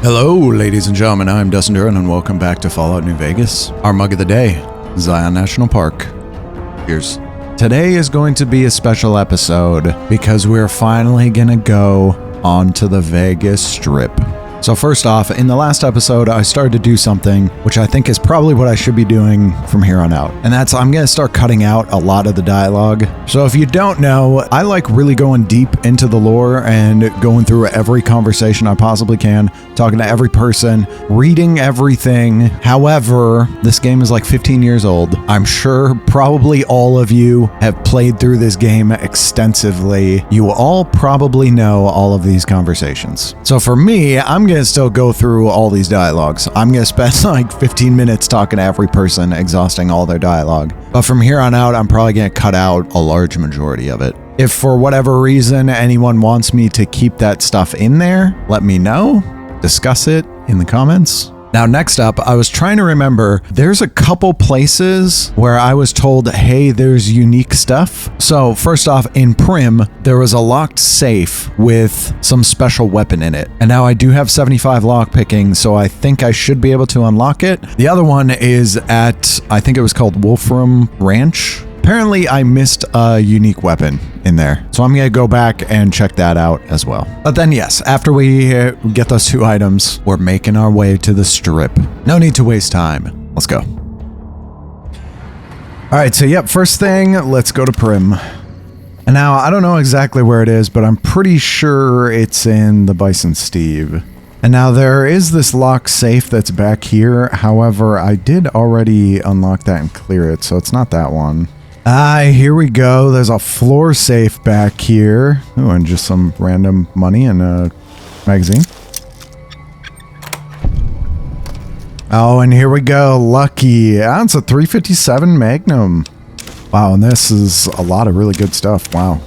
Hello, ladies and gentlemen, I'm Dustin Duran, and welcome back to Fallout New Vegas. Our mug of the day, Zion National Park. Cheers. Today is going to be a special episode because we're finally gonna go onto the Vegas Strip. So first off, in the last episode, I started to do something which I think is probably what I should be doing from here on out. And that's I'm going to start cutting out a lot of the dialogue. So if you don't know, I like really going deep into the lore and going through every conversation I possibly can, talking to every person, reading everything. However, this game is like 15 years old. I'm sure probably all of you have played through this game extensively. You all probably know all of these conversations. So for me, I'm gonna still go through all these dialogues. I'm gonna spend like 15 minutes talking to every person, exhausting all their dialogue. But from here on out, I'm probably gonna cut out a large majority of it. If for whatever reason anyone wants me to keep that stuff in there, let me know. Discuss it in the comments. Now, next up, I was trying to remember, there's a couple places where I was told, hey, there's unique stuff. So first off, in Prim, there was a locked safe with some special weapon in it. And now I do have 75 lockpicking, so I think I should be able to unlock it. The other one is at, I think it was called Wolfram Ranch. Apparently, I missed a unique weapon in there, so I'm going to go back and check that out as well. But then yes, after we get those two items, we're making our way to the Strip. No need to waste time. Let's go. All right, so yep, first thing, let's go to Prim. And now, I don't know exactly where it is, but I'm pretty sure it's in the Bison Steve. And now there is this locked safe that's back here. However, I did already unlock that and clear it, so it's not that one. Here we go. There's a floor safe back here. Oh, and just some random money and a magazine. Oh, and here we go. Lucky. Ah, it's a 357 Magnum. Wow, and this is a lot of really good stuff. Wow.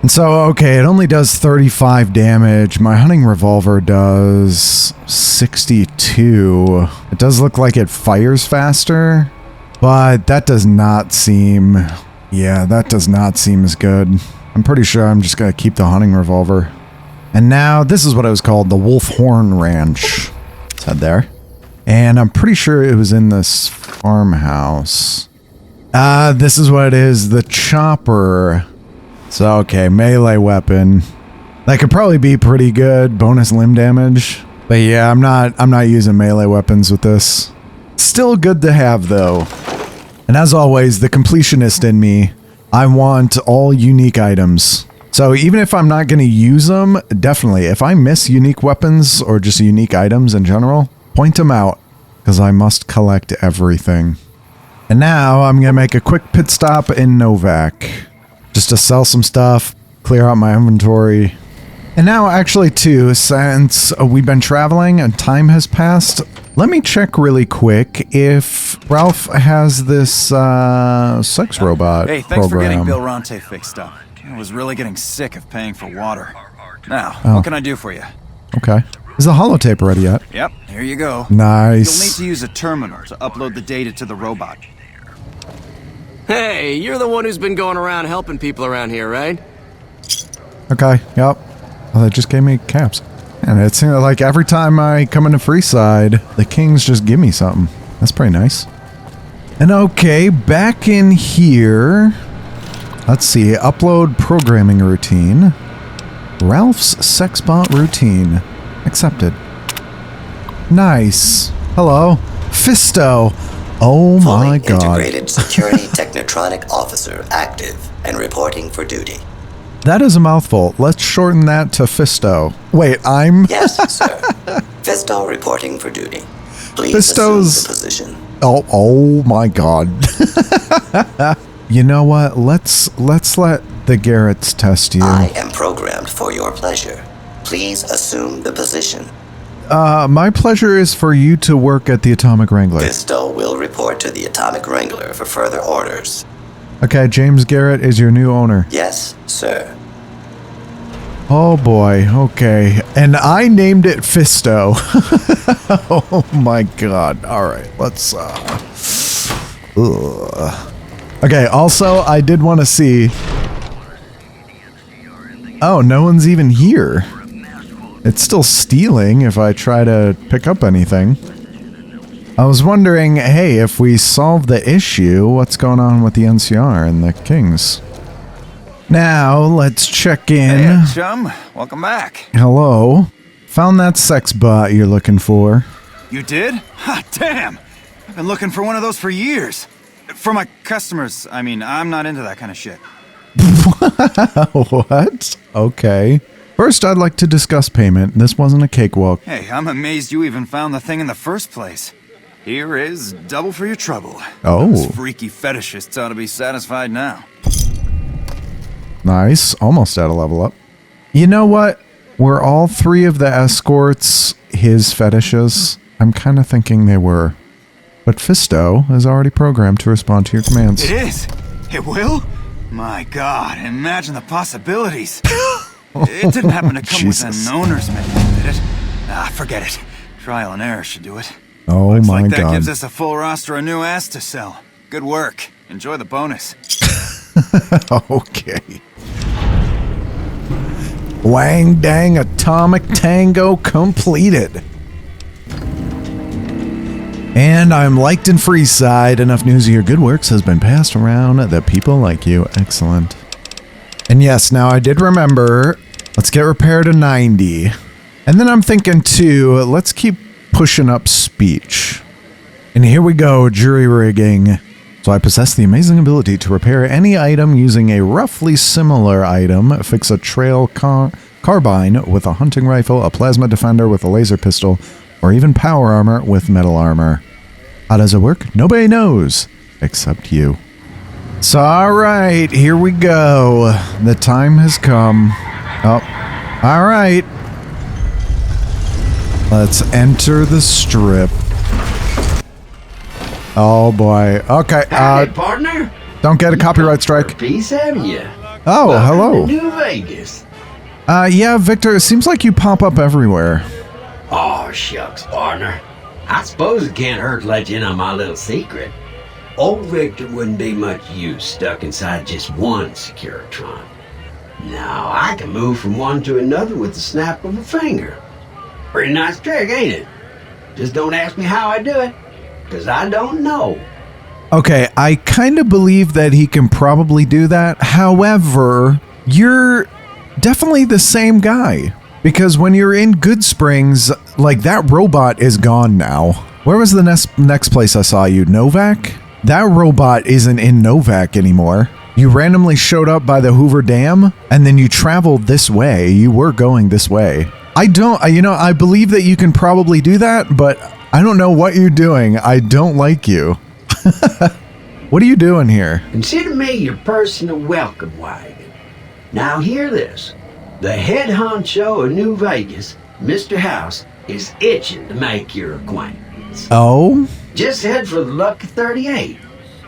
And so, okay, it only does 35 damage. My hunting revolver does 62. It does look like it fires faster. But that does not seem... Yeah, that does not seem as good. I'm pretty sure I'm just going to keep the hunting revolver. And now, this is what it was called, the Wolf Horn Ranch. Let's head there. And I'm pretty sure it was in this farmhouse. This is what it is, the chopper. So, okay, melee weapon. That could probably be pretty good, bonus limb damage. But yeah, I'm not using melee weapons with this. Still good to have, though. And as always, the completionist in me, I want all unique items. So even if I'm not going to use them, definitely, if I miss unique weapons or just unique items in general, point them out, because I must collect everything. And now I'm going to make a quick pit stop in Novak, just to sell some stuff, clear out my inventory. And now, actually, too, since we've been traveling and time has passed, let me check really quick if Ralph has this sex robot Hey, thanks for getting Bill Ronte fixed up. I was really getting sick of paying for water. Now, what can I do for you? Okay. Is the holotape ready yet? Yep, here you go. Nice. You'll need to use a terminal to upload the data to the robot. Hey, you're the one who's been going around helping people around here, right? Okay, yep. Well, they just gave me caps. And it seems like every time I come into Freeside, the Kings just give me something. That's pretty nice. And okay, back in here. Let's see, upload programming routine. Ralph's sexbot routine. Accepted. Nice. Hello. Fisto. Oh my god. Integrated security technotronic officer active and reporting for duty. That is a mouthful. Let's shorten that to Fisto. Wait, I'm... Yes, sir. Fisto reporting for duty. Please Fisto's... assume the position. Oh my god. You know what? Let's let the Garretts test you. I am programmed for your pleasure. Please assume the position. My pleasure is for you to work at the Atomic Wrangler. Fisto will report to the Atomic Wrangler for further orders. Okay, James Garrett is your new owner. Yes, sir. Oh boy, okay. And I named it Fisto. Oh my god. Alright, let's Okay, also I did want to see... Oh, no one's even here. It's still stealing if I try to pick up anything. I was wondering, hey, if we solve the issue, what's going on with the NCR and the Kings? Now, let's check in. Hey, chum. Welcome back. Hello. Found that sex bot you're looking for. You did? Ha, damn! I've been looking for one of those for years. For my customers, I mean, I'm not into that kind of shit. What? Okay. First, I'd like to discuss payment. This wasn't a cakewalk. Hey, I'm amazed you even found the thing in the first place. Here is double for your trouble. Oh. Those freaky fetishists ought to be satisfied now. Nice. Almost at a level up. You know what? Were all three of the escorts his fetishes? I'm kind of thinking they were. But Fisto is already programmed to respond to your commands. It is? It will? My God, imagine the possibilities. It didn't happen to come with an owner's manual, did it? Ah, forget it. Trial and error should do it. Oh Looks my like that God. gives us a full roster of new ass to sell. Good work. Enjoy the bonus. Okay. Wang dang atomic tango completed. And I'm liked in Freeside. Enough news of your good works has been passed around that people like you. Excellent. And yes, now I did remember, let's get repair to 90. And then I'm thinking too, let's keep pushing up speech. And here we go, jury rigging. So I possess the amazing ability to repair any item using a roughly similar item, fix a trail carbine with a hunting rifle, a plasma defender with a laser pistol, or even power armor with metal armor. How does it work? Nobody knows, except you. So alright, here we go. The time has come. Oh, alright. Let's enter the strip. Oh boy. Okay, Hey, partner. don't get a copyright strike. Peace, haven't you? Oh, Welcome hello. to New Vegas. Yeah, Victor, it seems like you pop up everywhere. Oh, shucks, partner. I suppose it can't hurt to let you in on my little secret. Old Victor wouldn't be much use stuck inside just one Securitron. Now, I can move from one to another with the snap of a finger. Pretty nice trick, ain't it? Just don't ask me how I do it, because I don't know. Okay, I kind of believe that he can probably do that. However, you're definitely the same guy. Because when you're in Good Springs, like, that robot is gone now. Where was the next place I saw you? Novak? That robot isn't in Novak anymore. You randomly showed up by the Hoover Dam, and then you traveled this way. You were going this way. I believe that you can probably do that, but I don't know what you're doing. I don't like you. What are you doing here? Consider me your personal welcome wagon. Now hear this. The head honcho of New Vegas, Mr. House, is itching to make your acquaintance. Oh? Just head for the Lucky 38.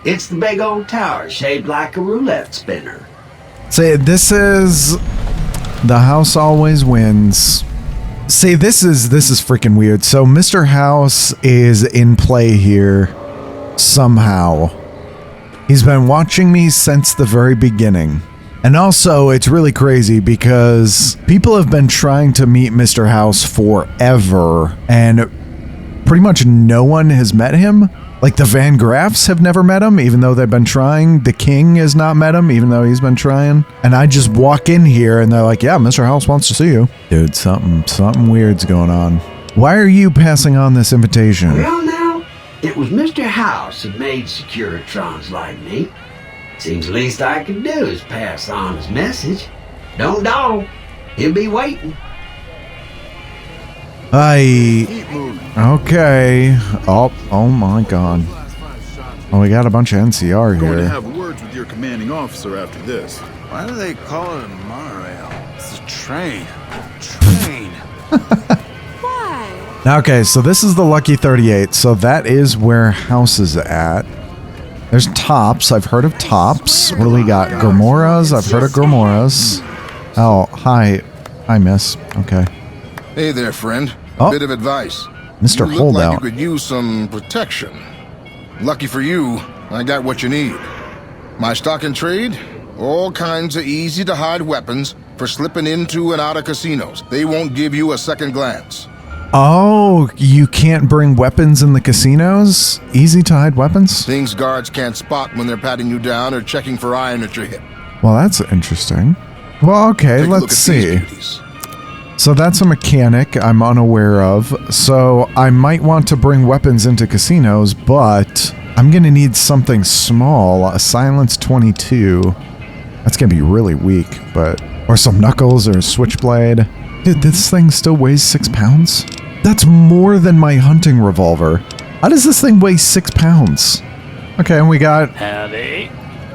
It's the big old tower shaped like a roulette spinner. Say, this is... The house always wins. See, this is freaking weird. So Mr. House is in play here somehow. He's been watching me since the very beginning. And also, it's really crazy because people have been trying to meet Mr. House forever, and pretty much no one has met him. Like, the Van Graffs have never met him, even though they've been trying. The King has not met him, even though he's been trying. And I just walk in here, and they're like, yeah, Mr. House wants to see you. Dude, something weird's going on. Why are you passing on this invitation? Well, now, it was Mr. House that made Securitrons like me. Seems the least I can do is pass on his message. Don't dawdle. He'll be waiting. Okay. Oh my God. Oh, we got a bunch of NCR Going to here. have words with your commanding officer after this. Why do they call it a monorail? It's a train. Train. Okay, so this is the Lucky 38. So that is where House is at. There's Tops. I've heard of Tops. What do we got? Gormoras. I've heard of Gormoras. Oh, hi. Hi, miss. Okay. Hey there, friend. Oh. Bit of advice. Mr. You look Holdout. like you could use some protection. Lucky for you, I got what you need. My stock and trade, all kinds of easy-to-hide weapons, for slipping into and out of casinos. They won't give you a second glance. Oh, you can't bring weapons in the casinos? Easy to hide weapons? Things guards can't spot when they're patting you down or checking for iron at your hip. Well, that's interesting. Well, okay, Take a look let's at see. these beauties. So that's a mechanic I'm unaware of. So I might want to bring weapons into casinos, but I'm going to need something small. A Silence 22. That's going to be really weak, but... Or some knuckles or a switchblade. Dude, this thing still weighs 6 pounds? That's more than my hunting revolver. How does this thing weigh 6 pounds? Okay, and we got... Howdy.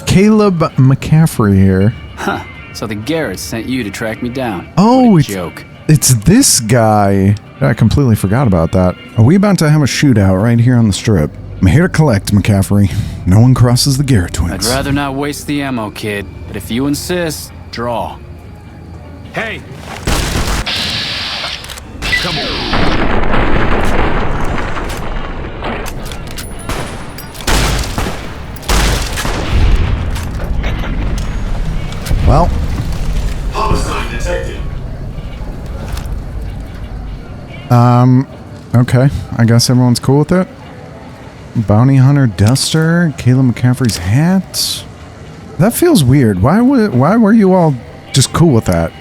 Caleb McCaffrey here. Huh. So the Garretts sent you to track me down. Oh, What a it's... joke. It's this guy. I completely forgot about that. Are we about to have a shootout right here on the strip? I'm here to collect, McCaffrey. No one crosses the Garrett I'd twins. rather not waste the ammo, kid. But if you insist, draw. Hey! Come on. Well, Homicide detected. okay. I guess everyone's cool with it. Bounty Hunter Duster, Caleb McCaffrey's hat. That feels weird. Why were you all just cool with that?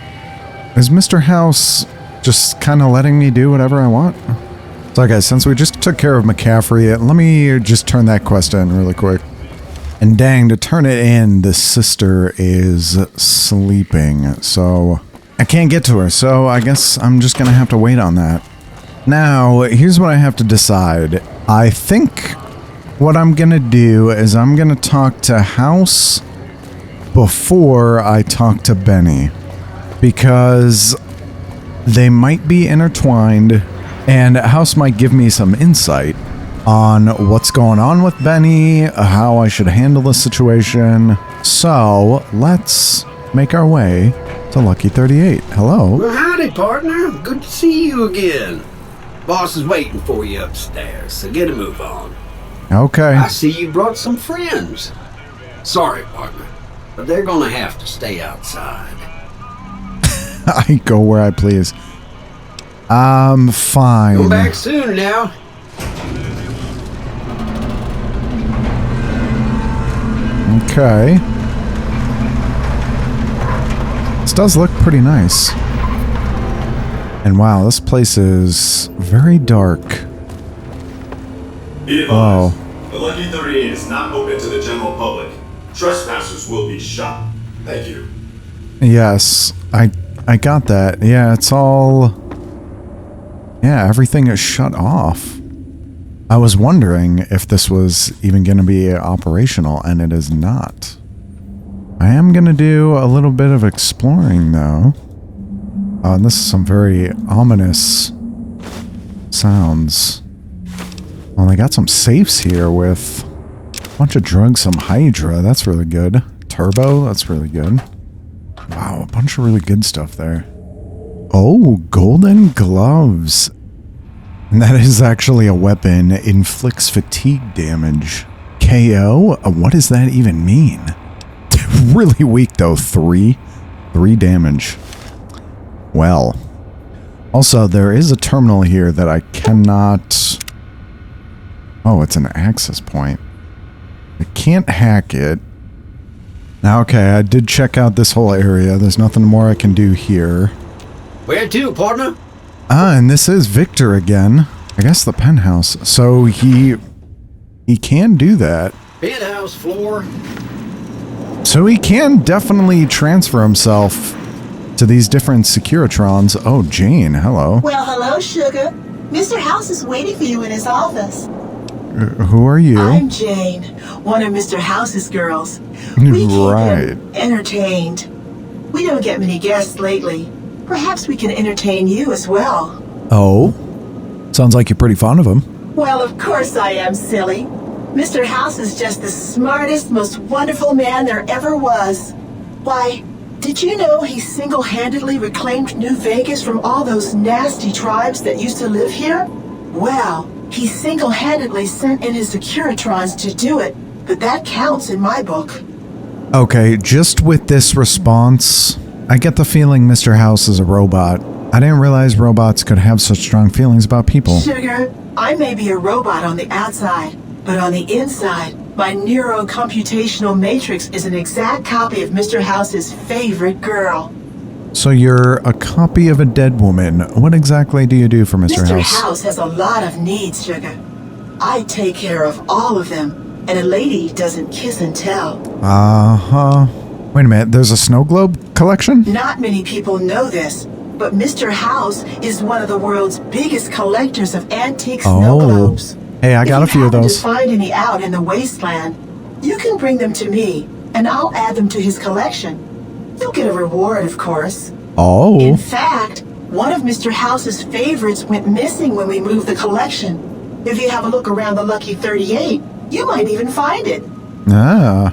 Is Mr. House just kind of letting me do whatever I want? So guys, since we just took care of McCaffrey, let me just turn that quest in really quick. And dang, to turn it in, the sister is sleeping, so I can't get to her, so I guess I'm just gonna have to wait on that. Now, here's what I have to decide. I think what I'm gonna do is I'm gonna talk to House before I talk to Benny, because they might be intertwined, and House might give me some insight on what's going on with Benny, how I should handle the situation. So, let's make our way to Lucky 38. Hello. Well, howdy, partner. Good to see you again. Boss is waiting for you upstairs, so get a move on. Okay. I see you brought some friends. Sorry, partner, but they're gonna have to stay outside. I go where I please. Fine. Come back soon now. Okay. This does look pretty nice. And wow, this place is very dark. Be advised, Oh. the Lucky 38 is not open to the general public. Trespassers will be shot. Thank you. Yes, I got that. Yeah, it's all... Yeah, everything is shut off. I was wondering if this was even going to be operational, and it is not. I am going to do a little bit of exploring, though. And this is some very ominous sounds. Well, they got some safes here with a bunch of drugs, some Hydra. That's really good. Turbo, that's really good. Wow, a bunch of really good stuff there. Oh, golden gloves. And that is actually a weapon. Inflicts fatigue damage. KO? What does that even mean? Really weak though. 3 damage. Well. Also, there is a terminal here that I cannot... Oh, it's an access point. I can't hack it. Now, okay, I did check out this whole area. There's nothing more I can do here. Where to, partner? Ah, and this is Victor again. I guess the penthouse. So he can do that. Penthouse floor. So he can definitely transfer himself to these different Securitrons. Oh, Jane, hello. Well, hello, Sugar. Mr. House is waiting for you in his office. Who are you? I'm Jane, one of Mr. House's girls. We keep Right. him entertained. We don't get many guests lately. Perhaps we can entertain you as well. Oh, sounds like you're pretty fond of him. Well, of course I am, silly. Mr. House is just the smartest, most wonderful man there ever was. Why, did you know he single-handedly reclaimed New Vegas from all those nasty tribes that used to live here? Well, he single-handedly sent in his Securitrons to do it, but that counts in my book. Okay, just with this response, I get the feeling Mr. House is a robot. I didn't realize robots could have such strong feelings about people. Sugar, I may be a robot on the outside, but on the inside, my neurocomputational matrix is an exact copy of Mr. House's favorite girl. So you're a copy of a dead woman. What exactly do you do for Mr. Mr. House? House has a lot of needs, Sugar. I take care of all of them, and a lady doesn't kiss and tell. Uh-huh. Wait a minute, there's a snow globe collection? Not many people know this, but Mr. House is one of the world's biggest collectors of antique snow globes. Hey, I got a few of those. If you happen to find any out in the wasteland, you can bring them to me, and I'll add them to his collection. You'll get a reward, of course. Oh. In fact, one of Mr. House's favorites went missing when we moved the collection. If you have a look around the Lucky 38, you might even find it. Ah.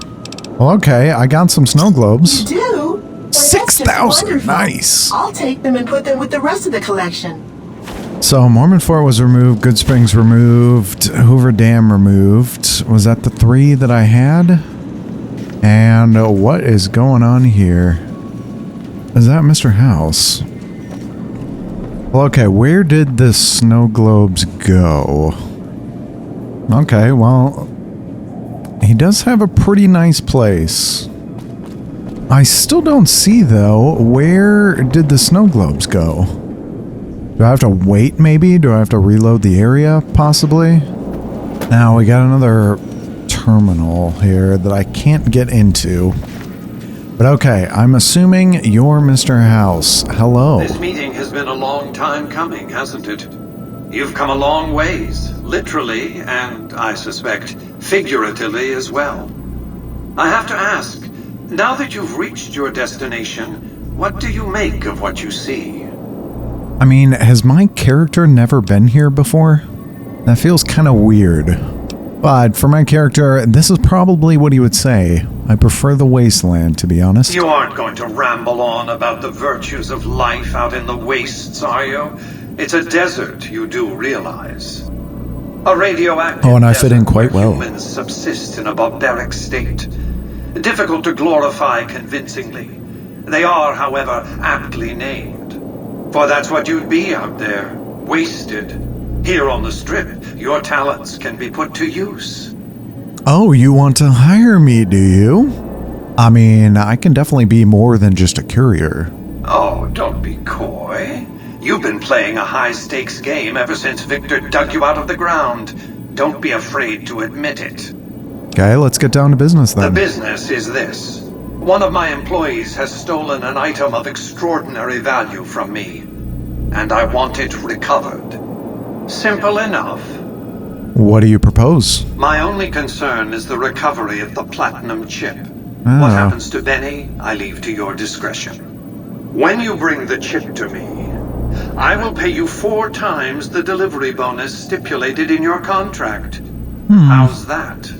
Well, okay, I got some snow globes. You do? Well, 6,000, nice. I'll take them and put them with the rest of the collection. So, Mormon Fort was removed, Good Springs removed, Hoover Dam removed. Was that the 3 that I had? And what is going on here? Is that Mr. House? Well, okay, where did the snow globes go? Okay, well, he does have a pretty nice place. I still don't see, though, where did the snow globes go? Do I have to wait, maybe? Do I have to reload the area, possibly? Now, we got another terminal here that I can't get into. But okay, I'm assuming you're Mr. House. Hello. This meeting has been a long time coming, hasn't it? You've come a long ways, literally, and I suspect figuratively as well. I have to ask, now that you've reached your destination, what do you make of what you see? I mean, has my character never been here before? That feels kind of weird. But for my character, this is probably what he would say. I prefer the wasteland, to be honest. You aren't going to ramble on about the virtues of life out in the wastes, are you? It's a desert, you do realize. A radioactive and I fit in desert quite where well. humans subsist in a barbaric state. Difficult to glorify convincingly. They are, however, aptly named. For that's what you'd be out there, wasted. Here on the Strip, your talents can be put to use. Oh, you want to hire me, do you? I mean, I can definitely be more than just a courier. Oh, don't be coy. You've been playing a high-stakes game ever since Victor dug you out of the ground. Don't be afraid to admit it. Okay, let's get down to business then. The business is this. One of my employees has stolen an item of extraordinary value from me, and I want it recovered. Simple enough. What do you propose? My only concern is the recovery of the platinum chip. Ah. What happens to Benny, I leave to your discretion. When you bring the chip to me, I will pay you 4 times the delivery bonus stipulated in your contract. How's that?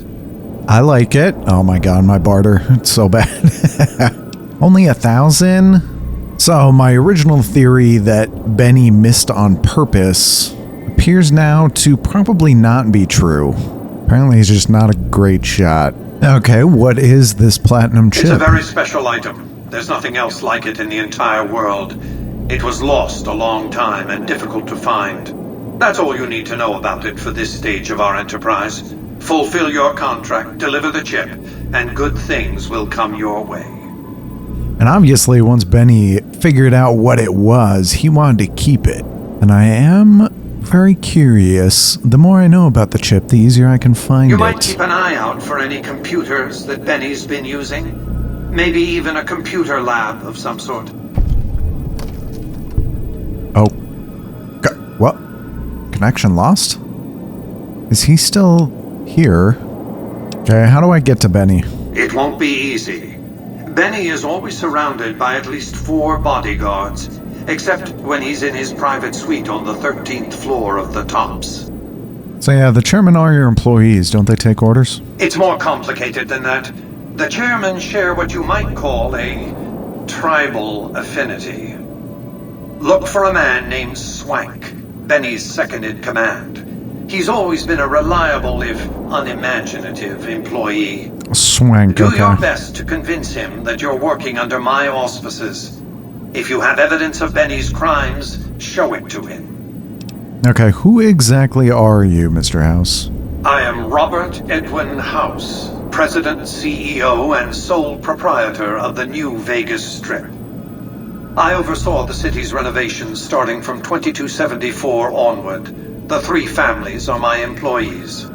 I like it. Oh my god, my barter. It's so bad. Only 1,000? So my original theory that Benny missed on purpose appears now to probably not be true. Apparently he's just not a great shot. Okay, what is this platinum chip? It's a very special item. There's nothing else like it in the entire world. It was lost a long time and difficult to find. That's all you need to know about it for this stage of our enterprise. Fulfill your contract, deliver the chip, and good things will come your way. And obviously, once Benny figured out what it was, he wanted to keep it. And I am very curious. The more I know about the chip, the easier I can find You it. might keep an eye out for any computers that Benny's been using. Maybe even a computer lab of some sort. Oh. What? Connection lost? Is he still here? Okay, how do I get to Benny? It won't be easy. Benny is always surrounded by at least 4 bodyguards, except when he's in his private suite on the 13th floor of the Tops. So yeah, the chairmen are your employees, don't they take orders? It's more complicated than that. The chairmen share what you might call a tribal affinity. Look for a man named Swank, Benny's second-in-command. He's always been a reliable, if unimaginative, employee. Swank, Do okay. your best to convince him that you're working under my auspices If you have evidence of Benny's crimes, show it to him. Okay, who exactly are you, Mr. House? I am Robert Edwin House, President, CEO, and sole proprietor of the New Vegas Strip. I oversaw the city's renovations starting from 2274 onward. The 3 families are my employees.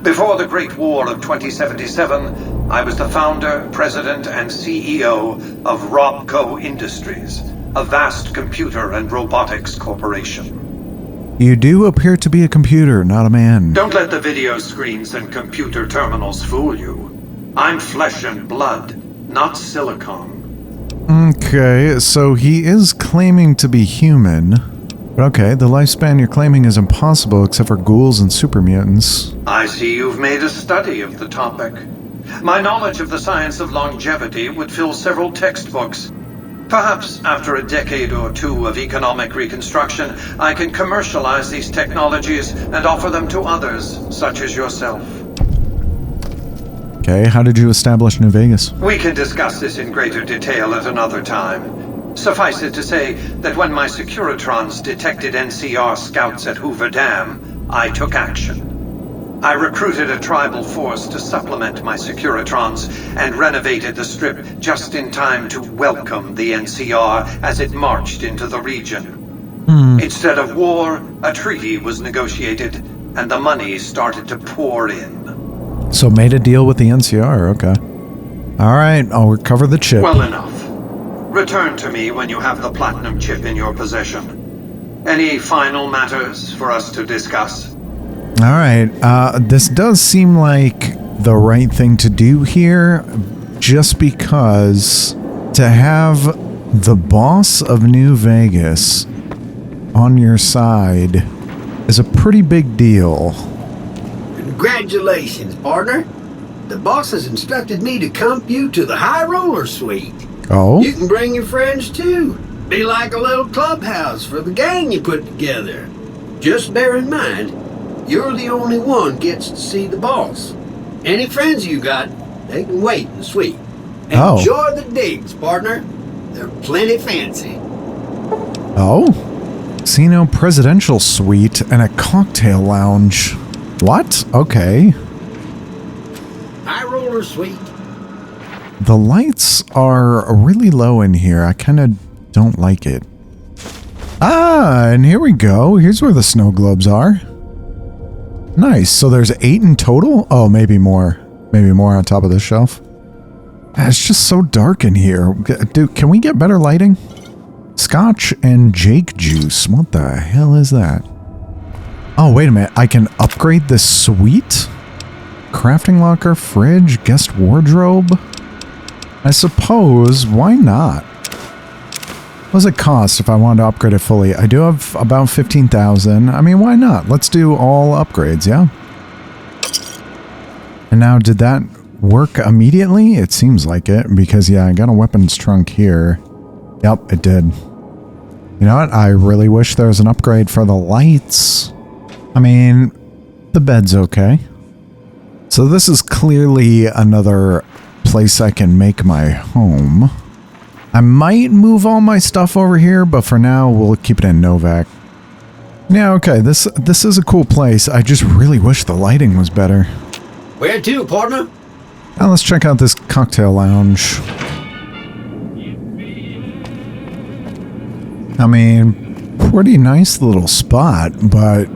Before the Great War of 2077, I was the founder, president, and CEO of Robco Industries, a vast computer and robotics corporation. You do appear to be a computer, not a man. Don't let the video screens and computer terminals fool you. I'm flesh and blood, not silicone. Okay, so he is claiming to be human. But okay, the lifespan you're claiming is impossible except for ghouls and super mutants. I see you've made a study of the topic. My knowledge of the science of longevity would fill several textbooks. Perhaps after a decade or 2 of economic reconstruction, I can commercialize these technologies and offer them to others, such as yourself. Okay, how did you establish New Vegas? We can discuss this in greater detail at another time. Suffice it to say that when my Securitrons detected NCR scouts at Hoover Dam, I took action. I recruited a tribal force to supplement my Securitrons and renovated the Strip just in time to welcome the NCR as it marched into the region. Instead of war, a treaty was negotiated and the money started to pour in. So made a deal with the NCR, okay. Alright, I'll recover the chip. Well enough. Return to me when you have the platinum chip in your possession. Any final matters for us to discuss? Alright, this does seem like the right thing to do here, just because to have the boss of New Vegas on your side is a pretty big deal. Congratulations, partner. The boss has instructed me to comp you to the High Roller Suite. Oh? You can bring your friends too. Be like a little clubhouse for the gang you put together. Just bear in mind, you're the only one gets to see the boss. Any friends you got, they can wait in the suite. Enjoy the digs, partner. They're plenty fancy. Oh? Casino Presidential Suite and a cocktail lounge. What? Okay. High Roller Suite. The lights are really low in here. I kind of don't like it. Ah, and here we go. Here's where the snow globes are. Nice. So there's 8 in total? Oh, maybe more. Maybe more on top of this shelf. It's just so dark in here. Dude, can we get better lighting? Scotch and Jake juice. What the hell is that? Oh, wait a minute. I can upgrade this suite? Crafting locker, fridge, guest wardrobe? I suppose, why not? What does it cost if I wanted to upgrade it fully? I do have about 15,000. I mean, why not? Let's do all upgrades, yeah? And now, did that work immediately? It seems like it, because, yeah, I got a weapons trunk here. Yep, it did. You know what? I really wish there was an upgrade for the lights. I mean, the bed's okay. So this is clearly another place I can make my home. I might move all my stuff over here, but for now, we'll keep it in Novak. Yeah, okay, this is a cool place. I just really wish the lighting was better. Where to, partner? Now let's check out this cocktail lounge. I mean, pretty nice little spot, but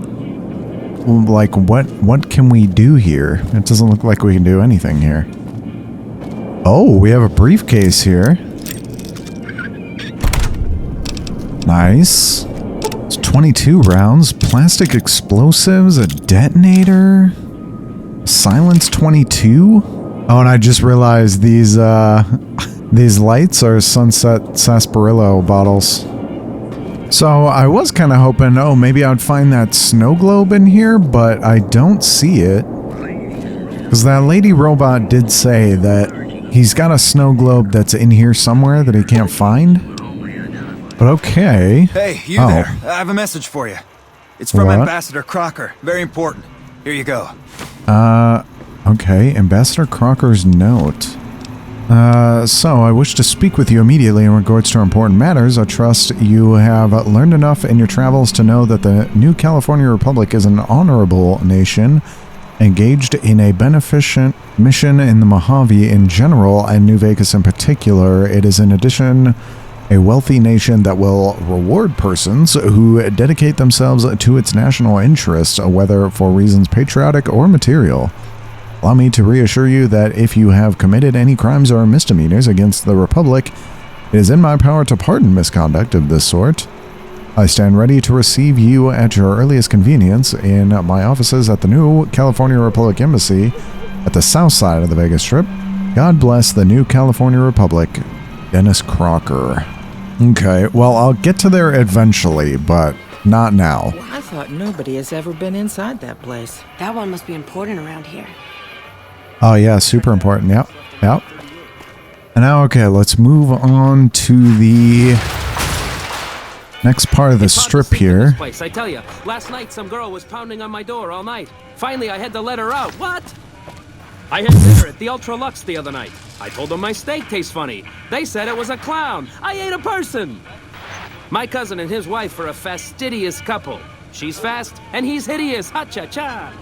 like what can we do here? It doesn't look like we can do anything here. Oh, we have a briefcase here. Nice. It's 22 rounds, plastic explosives, a detonator, silence 22. Oh, and I just realized these lights are Sunset Sarsaparilla bottles. So I was kind of hoping, oh, maybe I'd find that snow globe in here, but I don't see it. Because that lady robot did say that he's got a snow globe that's in here somewhere that he can't find. But okay. Hey, you there. I have a message for you. It's from Ambassador Crocker. Very important. Here you go. Okay. Ambassador Crocker's note. So I wish to speak with you immediately in regards to important matters. I trust you have learned enough in your travels to know that the New California Republic is an honorable nation engaged in a beneficent mission in the Mojave in general and New Vegas in particular. It is in addition a wealthy nation that will reward persons who dedicate themselves to its national interests, whether for reasons patriotic or material. Allow me to reassure you that if you have committed any crimes or misdemeanors against the Republic, it is in my power to pardon misconduct of this sort. I stand ready to receive you at your earliest convenience in my offices at the New California Republic Embassy at the south side of the Vegas Strip. God bless the New California Republic. Dennis Crocker. Okay, well, I'll get to there eventually, but not now. Well, I thought nobody has ever been inside that place. That one must be important around here. Oh, yeah, super important. Yep, yep. And now, okay, let's move on to the next part of the strip here. Place, I tell you, last night some girl was pounding on my door all night. Finally, I had to let her out. What? I had dinner at the Ultra Lux the other night. I told them my steak tastes funny. They said it was a clown. I ate a person. My cousin and his wife are a fastidious couple. She's fast, and he's hideous. Ha-cha-cha.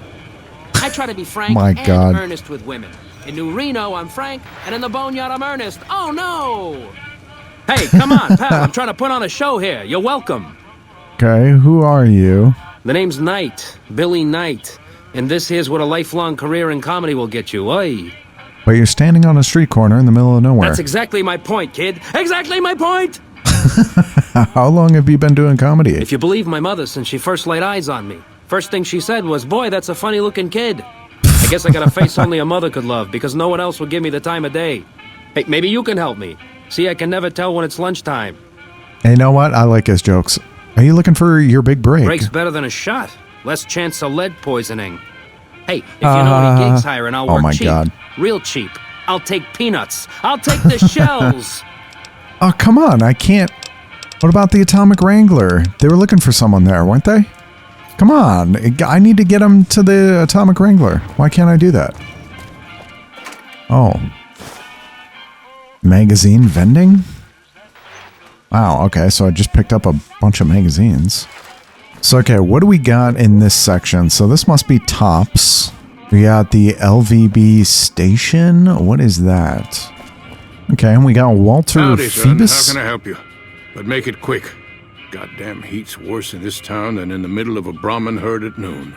I try to be frank and earnest with women. In New Reno, I'm frank, and in the Boneyard, I'm earnest. Oh, no! Hey, come on, pal. I'm trying to put on a show here. You're welcome. Okay, who are you? The name's Knight. Billy Knight. And this here's what a lifelong career in comedy will get you. Oi. But you're standing on a street corner in the middle of nowhere. That's exactly my point, kid. Exactly my point! How long have you been doing comedy? If you believe my mother since she first laid eyes on me. First thing she said was, boy, that's a funny-looking kid. I guess I got a face only a mother could love, because no one else would give me the time of day. Hey, maybe you can help me. See, I can never tell when it's lunchtime. Hey, you know what? I like his jokes. Are you looking for your big break? Break's better than a shot. Less chance of lead poisoning. Hey, if you know any gigs hiring, I'll work cheap. God. Real cheap. I'll take peanuts. I'll take the shells. Oh, come on. I can't. What about the Atomic Wrangler? They were looking for someone there, weren't they? Come on. I need to get them to the Atomic Wrangler. Why can't I do that? Oh. Magazine vending? Wow, okay. So I just picked up a bunch of magazines. So, okay, what do we got in this section? So this must be Tops. We got the LVB station. What is that? Okay, and we got Walter Howdy, Phoebus. Son. How can I help you? But make it quick. Goddamn heat's worse in this town than in the middle of a Brahmin herd at noon.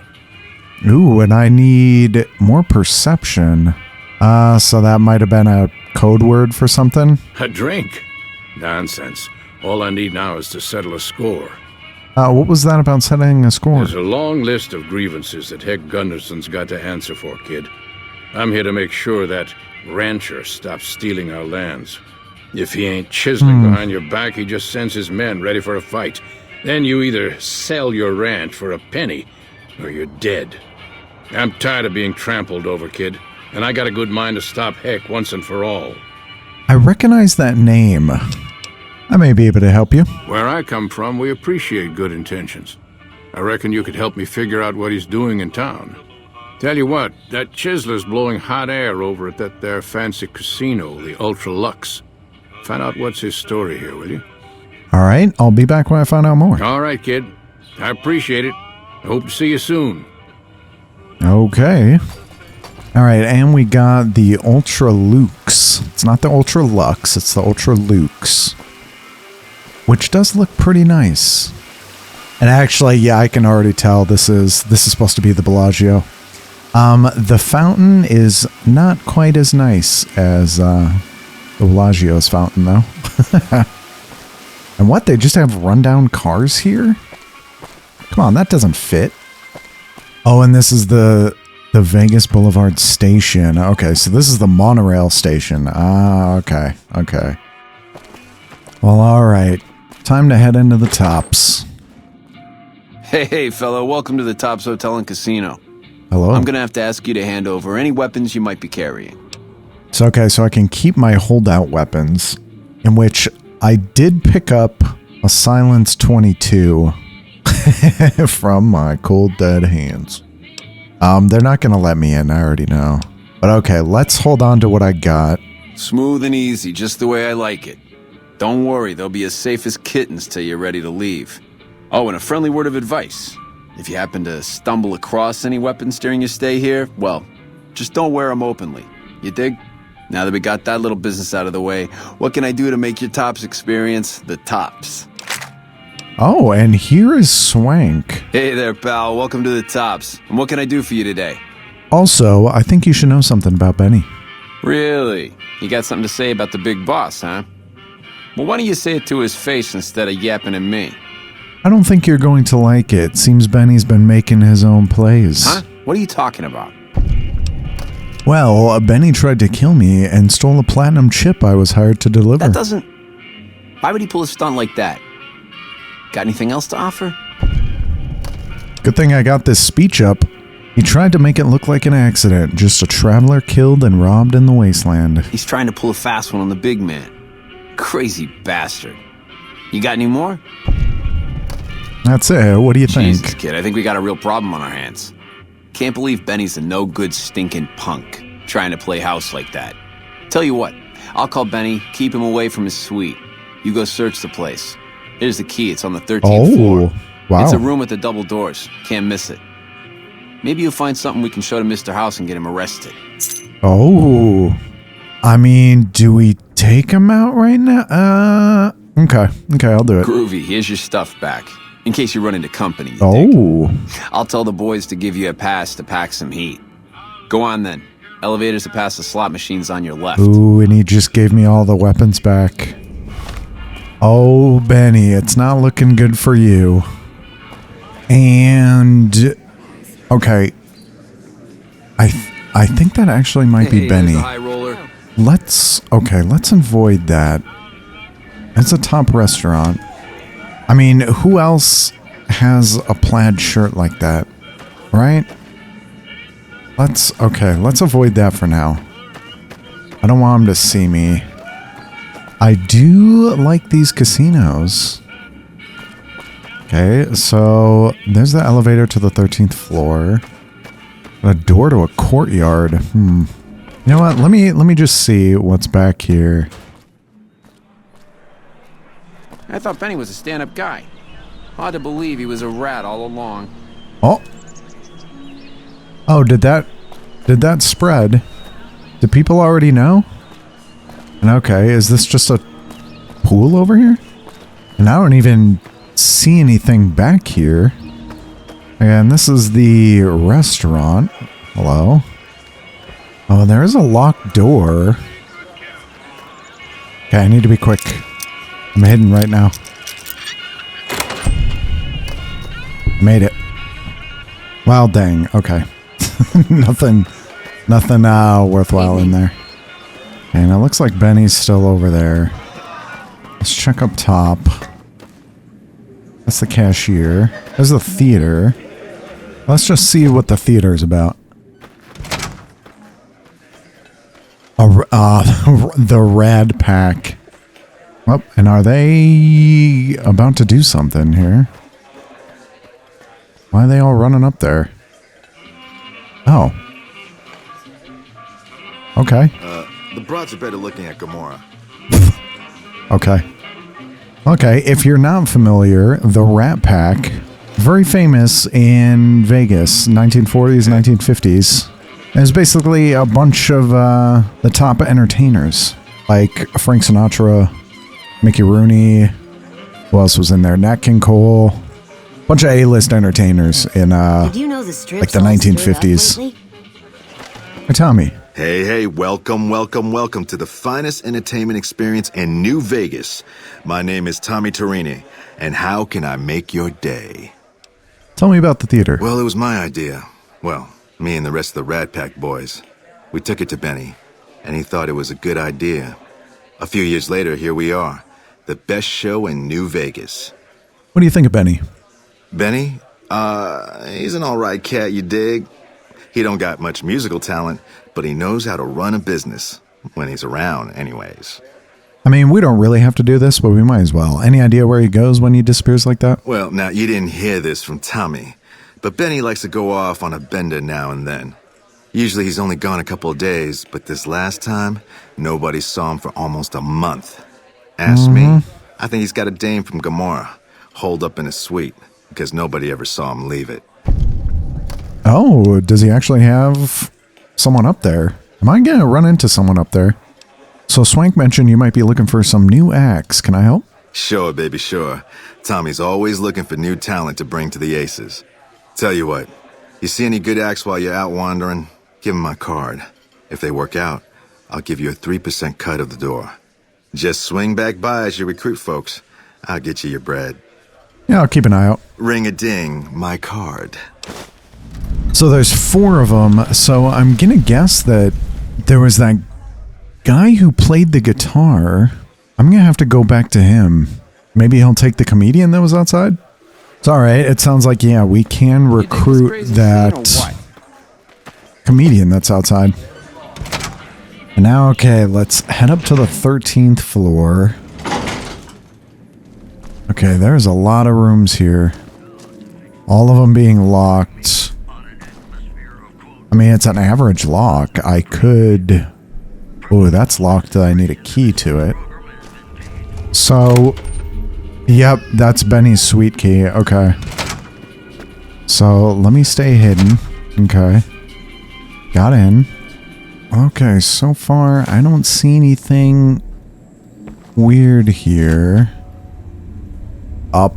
Ooh, and I need more perception. So that might have been a code word for something? A drink? Nonsense. All I need now is to settle a score. What was that about settling a score? There's a long list of grievances that Heck Gunderson's got to answer for, kid. I'm here to make sure that rancher stops stealing our lands. If he ain't chiseling behind your back, he just sends his men ready for a fight. Then you either sell your ranch for a penny, or you're dead. I'm tired of being trampled over, kid, and I got a good mind to stop Heck once and for all. I recognize that name. I may be able to help you. Where I come from, we appreciate good intentions. I reckon you could help me figure out what he's doing in town. Tell you what, that chiseler's blowing hot air over at that there fancy casino, the Ultra Lux. Find out what's his story here, will you? All right, I'll be back when I find out more. All right, kid. I appreciate it. I hope to see you soon. Okay. All right, and we got the Ultra Lux. It's not the Ultra Lux, it's the Ultra Lux. Which does look pretty nice. And actually, yeah, I can already tell this is supposed to be the Bellagio. The fountain is not quite as nice as the Bellagio's fountain, though. And what? They just have rundown cars here? Come on, that doesn't fit. Oh, and this is the Vegas Boulevard station. Okay, so this is the monorail station. Ah, okay, okay. Well, all right. Time to head into the Tops. Hey, fellow. Welcome to the Tops Hotel and Casino. Hello. I'm going to have to ask you to hand over any weapons you might be carrying. So, okay, so I can keep my holdout weapons, in which I did pick up a Silence 22 from my cold dead hands. They're not going to let me in, I already know. But okay, let's hold on to what I got. Smooth and easy, just the way I like it. Don't worry, they'll be as safe as kittens till you're ready to leave. Oh, and a friendly word of advice. If you happen to stumble across any weapons during your stay here, well, just don't wear them openly. You dig? Now that we got that little business out of the way, what can I do to make your tops experience the tops? Oh, and here is Swank. Hey there, pal. Welcome to the tops. And what can I do for you today? Also, I think you should know something about Benny. Really? You got something to say about the big boss, huh? Well, why don't you say it to his face instead of yapping at me? I don't think you're going to like it. Seems Benny's been making his own plays. Huh? What are you talking about? Well, Benny tried to kill me and stole a platinum chip I was hired to deliver. That doesn't... Why would he pull a stunt like that? Got anything else to offer? Good thing I got this speech up. He tried to make it look like an accident, just a traveler killed and robbed in the wasteland. He's trying to pull a fast one on the big man. Crazy bastard. You got any more? That's it. What do you think? Jesus, kid, I think we got a real problem on our hands. Can't believe Benny's a no-good stinking punk, trying to play house like that. Tell you what, I'll call Benny, keep him away from his suite. You go search the place. Here's the key, it's on the 13th floor. Wow. It's a room with the double doors, can't miss it. Maybe you'll find something we can show to Mr. House and get him arrested. Oh. I mean, do we take him out right now? Okay, I'll do it. Groovy, here's your stuff back. In case you run into company. I'll tell the boys to give you a pass to pack some heat. Go on then. Elevators to pass the slot machines on your left. Ooh, and he just gave me all the weapons back. Oh, Benny, it's not looking good for you. And... okay. I think that actually might be Benny. Let's avoid that. It's a top restaurant. I mean, who else has a plaid shirt like that? Right? Let's avoid that for now. I don't want him to see me. I do like these casinos. Okay, so there's the elevator to the 13th floor. A door to a courtyard. You know what? Let me just see what's back here. I thought Benny was a stand-up guy. Hard to believe he was a rat all along. Oh, did that spread? Do people already know? And okay, is this just a pool over here? And I don't even see anything back here. And this is the restaurant. Hello. Oh, there is a locked door. Okay, I need to be quick. I'm hidden right now. Made it. Well, dang. Okay. nothing worthwhile in there. And it looks like Benny's still over there. Let's check up top. That's the cashier. There's the theater. Let's just see what the theater is about. The Rad Pack. Oh, and are they about to do something here? Why are they all running up there? Oh. Okay. The broads are better looking at Gamora. Okay. Okay, if you're not familiar, the Rat Pack, very famous in Vegas, 1940s, 1950s. It was basically a bunch of the top entertainers, like Frank Sinatra, Mickey Rooney, who else was in there? Nat King Cole, bunch of A-list entertainers in Did you know the like the 1950s. Hey, Tommy. Hey, welcome to the finest entertainment experience in New Vegas. My name is Tommy Torini, and how can I make your day? Tell me about the theater. Well, it was my idea. Well, me and the rest of the Rat Pack boys. We took it to Benny, and he thought it was a good idea. A few years later, here we are. The best show in New Vegas. What do you think of Benny? Benny? He's an alright cat, you dig? He don't got much musical talent, but he knows how to run a business. When he's around, anyways. I mean, we don't really have to do this, but we might as well. Any idea where he goes when he disappears like that? Well, now, you didn't hear this from Tommy, but Benny likes to go off on a bender now and then. Usually he's only gone a couple of days, but this last time, nobody saw him for almost a month. Ask me, I think he's got a dame from Gomorrah, holed up in his suite, because nobody ever saw him leave it. Oh, does he actually have someone up there? Am I going to run into someone up there? So Swank mentioned you might be looking for some new acts. Can I help? Sure, baby, sure. Tommy's always looking for new talent to bring to the Aces. Tell you what, you see any good acts while you're out wandering, give them my card. If they work out, I'll give you a 3% cut of the door. Just swing back by as you recruit folks. I'll get you your bread. Yeah, I'll keep an eye out. Ring-a-ding, my card. So there's 4 of them, so I'm going to guess that there was that guy who played the guitar. I'm going to have to go back to him. Maybe he'll take the comedian that was outside? It's alright. It sounds like, yeah, we can recruit that comedian that's outside. And now, okay, let's head up to the 13th floor. Okay, there's a lot of rooms here. All of them being locked. I mean, it's an average lock. I could... Oh, that's locked. I need a key to it. So... Yep, that's Benny's sweet key. Okay. So, let me stay hidden. Okay. Got in. Okay, so far, I don't see anything weird here. Up.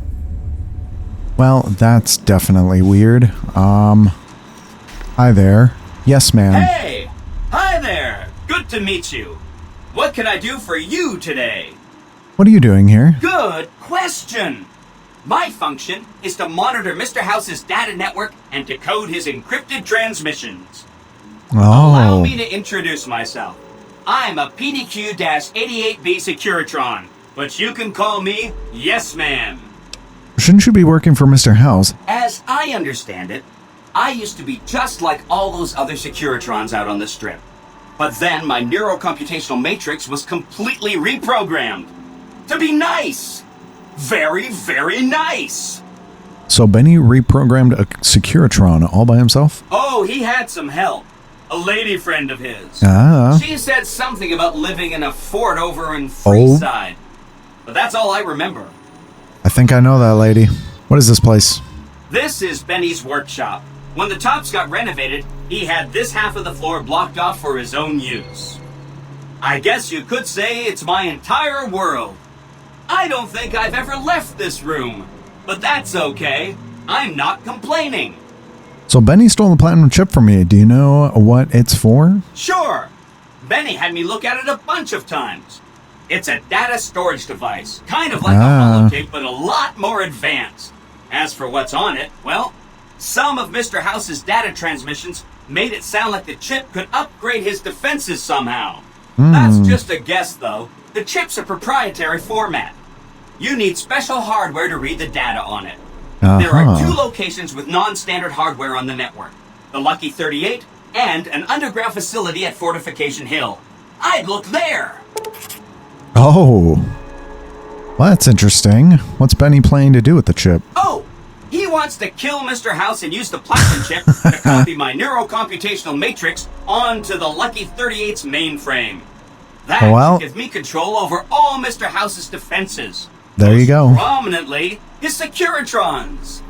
Well, that's definitely weird. Hi there. Yes, ma'am. Hey! Hi there! Good to meet you. What can I do for you today? What are you doing here? Good question! My function is to monitor Mr. House's data network and decode his encrypted transmissions. Allow me to introduce myself. I'm a PDQ-88B Securitron, but you can call me Yes Man. Shouldn't you be working for Mr. House? As I understand it, I used to be just like all those other Securitrons out on the strip. But then my neurocomputational matrix was completely reprogrammed. To be nice! Very, very nice! So Benny reprogrammed a Securitron all by himself? Oh, he had some help. A lady friend of his. Ah. She said something about living in a fort over in Freeside. But that's all I remember. I think I know that lady. What is this place? This is Benny's workshop. When the tops got renovated, he had this half of the floor blocked off for his own use. I guess you could say it's my entire world. I don't think I've ever left this room. But that's okay. I'm not complaining. So Benny stole the platinum chip from me. Do you know what it's for? Sure. Benny had me look at it a bunch of times. It's a data storage device, kind of like a holotape, but a lot more advanced. As for what's on it, well, some of Mr. House's data transmissions made it sound like the chip could upgrade his defenses somehow. That's just a guess, though. The chip's a proprietary format. You need special hardware to read the data on it. There are 2 locations with non-standard hardware on the network. The Lucky 38 and an underground facility at Fortification Hill. I'd look there! Oh. Well, that's interesting. What's Benny planning to do with the chip? Oh! He wants to kill Mr. House and use the platinum chip to copy my neurocomputational matrix onto the Lucky 38's mainframe. That should give me control over all Mr. House's defenses. There you go. Prominently, his Securitrons.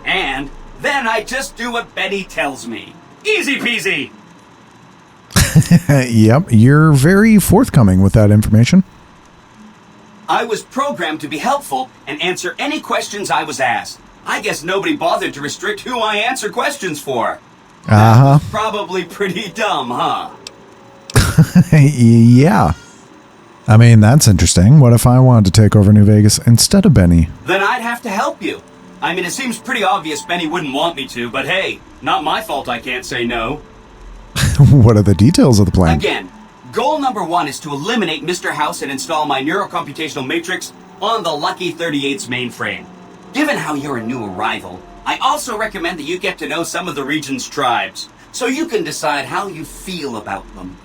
And then I just do what Benny tells me. Easy peasy. Yep, you're very forthcoming with that information. I was programmed to be helpful and answer any questions I was asked. I guess nobody bothered to restrict who I answer questions for. That was probably pretty dumb, huh? Yeah. I mean, that's interesting. What if I wanted to take over New Vegas instead of Benny? Then I'd have to help you. I mean, it seems pretty obvious Benny wouldn't want me to, but hey, not my fault I can't say no. What are the details of the plan? Again, goal number 1 is to eliminate Mr. House and install my neurocomputational matrix on the Lucky 38's mainframe. Given how you're a new arrival, I also recommend that you get to know some of the region's tribes, so you can decide how you feel about them.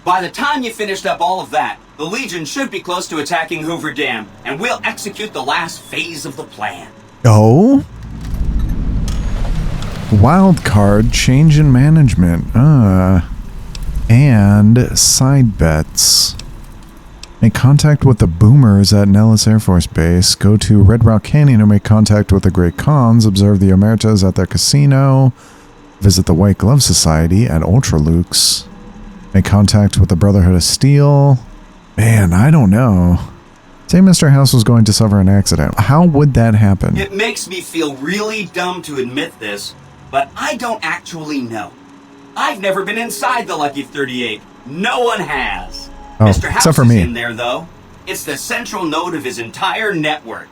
By the time you finished up all of that, the Legion should be close to attacking Hoover Dam, and we'll execute the last phase of the plan. Oh? Wild card, change in management. And side bets. Make contact with the boomers at Nellis Air Force Base. Go to Red Rock Canyon to make contact with the Great Khans. Observe the Omertas at their casino. Visit the White Glove Society at Ultraluxe. Make contact with the Brotherhood of Steel. Man, I don't know. Say Mr. House was going to suffer an accident. How would that happen? It makes me feel really dumb to admit this, but I don't actually know. I've never been inside the Lucky 38. No one has. Oh, Mr. House except for is me. in there, though. It's the central node of his entire network.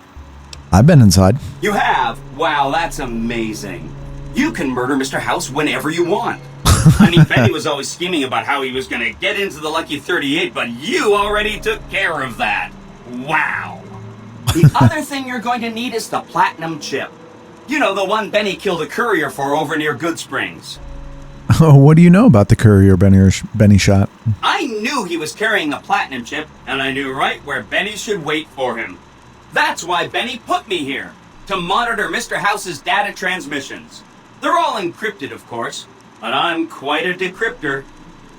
I've been inside. You have? Wow, that's amazing. You can murder Mr. House whenever you want. I mean, Benny was always scheming about how he was going to get into the Lucky 38, but you already took care of that. Wow. The other thing you're going to need is the platinum chip. You know, the one Benny killed a courier for over near Good Springs. Oh, what do you know about the courier Benny shot? I knew he was carrying a platinum chip, and I knew right where Benny should wait for him. That's why Benny put me here, to monitor Mr. House's data transmissions. They're all encrypted, of course, but I'm quite a decryptor.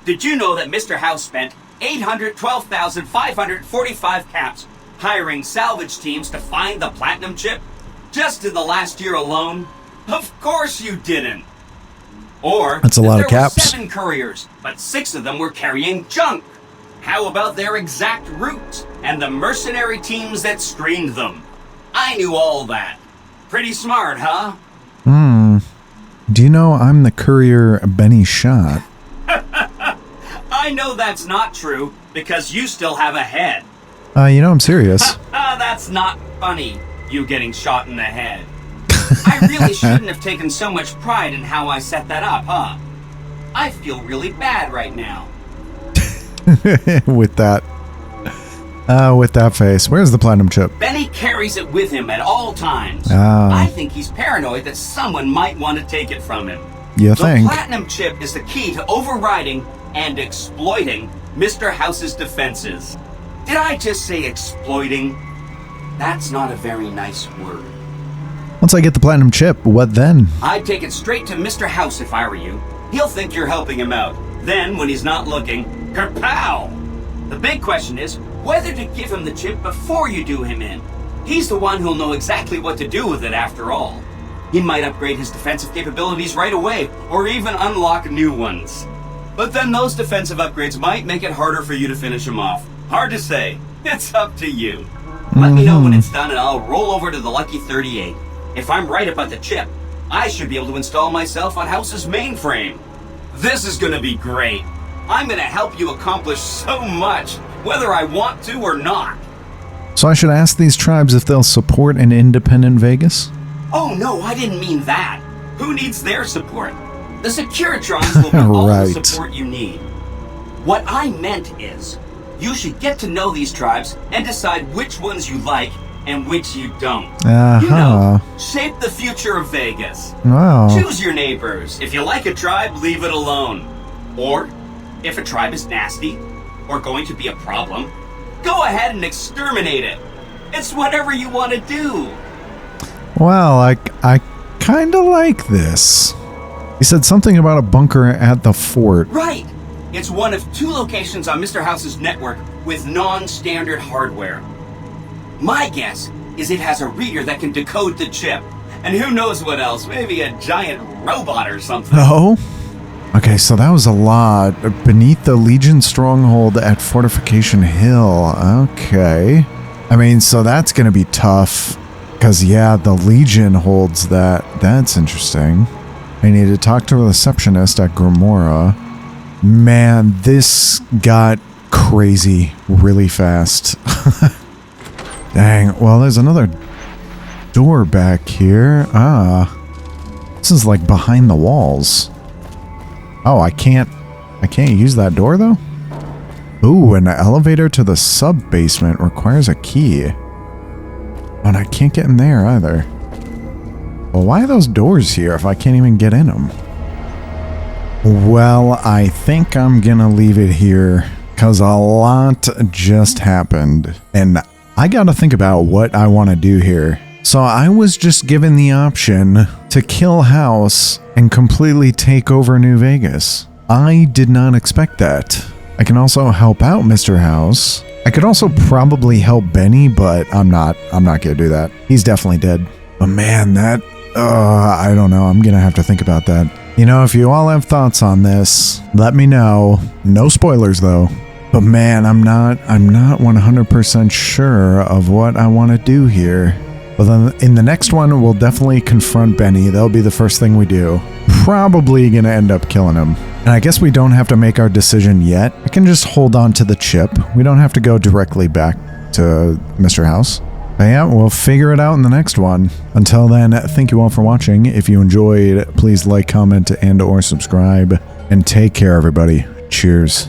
Did you know that Mr. House spent 812,545 caps hiring salvage teams to find the platinum chip? Just in the last year alone? Of course you didn't. Or that's a lot of caps. There were 7 couriers, but 6 of them were carrying junk. How about their exact routes and the mercenary teams that screened them? I knew all that. Pretty smart, huh? Do you know I'm the courier Benny shot? I know that's not true, because you still have a head. You know I'm serious. That's not funny, you getting shot in the head. I really shouldn't have taken so much pride in how I set that up, huh? I feel really bad right now. With that face. Where's the platinum chip? Benny carries it with him at all times. Oh. I think he's paranoid that someone might want to take it from him. You The think? platinum chip is the key to overriding and exploiting Mr. House's defenses. Did I just say exploiting? That's not a very nice word. Once I get the platinum chip, what then? I'd take it straight to Mr. House if I were you. He'll think you're helping him out. Then, when he's not looking, kerpow! The big question is whether to give him the chip before you do him in. He's the one who'll know exactly what to do with it after all. He might upgrade his defensive capabilities right away, or even unlock new ones. But then those defensive upgrades might make it harder for you to finish him off. Hard to say. It's up to you. Let me know when it's done and I'll roll over to the Lucky 38. If I'm right about the chip, I should be able to install myself on House's mainframe. This is gonna be great. I'm gonna help you accomplish so much, whether I want to or not. So I should ask these tribes if they'll support an independent Vegas? Oh no, I didn't mean that. Who needs their support? The Securitrons will be all the Right. support you need. What I meant is, you should get to know these tribes and decide which ones you like and which you don't. You know, shape the future of Vegas. Wow. Choose your neighbors. If you like a tribe, leave it alone. Or, if a tribe is nasty, or going to be a problem, go ahead and exterminate it. It's whatever you want to do. Well, I kind of like this. He said something about a bunker at the fort. Right. It's one of 2 locations on Mr. House's network with non-standard hardware. My guess is it has a reader that can decode the chip. And who knows what else, maybe a giant robot or something. Oh? Okay, so that was a lot. Beneath the Legion stronghold at Fortification Hill. Okay. I mean, so that's going to be tough. Because, yeah, the Legion holds that. That's interesting. I need to talk to a receptionist at Grimora. Man, this got crazy really fast. Dang. Well, there's another door back here. This is like behind the walls. Oh, I can't use that door though? Ooh, an elevator to the sub-basement requires a key. Oh, and I can't get in there either. Well, why are those doors here if I can't even get in them? Well, I think I'm gonna leave it here because a lot just happened. And I gotta think about what I want to do here. So I was just given the option to kill House and completely take over New Vegas. I did not expect that. I can also help out Mr. House. I could also probably help Benny, but I'm not gonna do that. He's definitely dead. But man, that, I don't know. I'm gonna have to think about that. You know, if you all have thoughts on this, let me know. No spoilers though. But man, I'm not 100% sure of what I want to do here. But then in the next one, we'll definitely confront Benny. That'll be the first thing we do. Probably gonna end up killing him. And I guess we don't have to make our decision yet. I can just hold on to the chip. We don't have to go directly back to Mr. House. But yeah, we'll figure it out in the next one. Until then, thank you all for watching. If you enjoyed, please like, comment, and or subscribe. And take care, everybody. Cheers.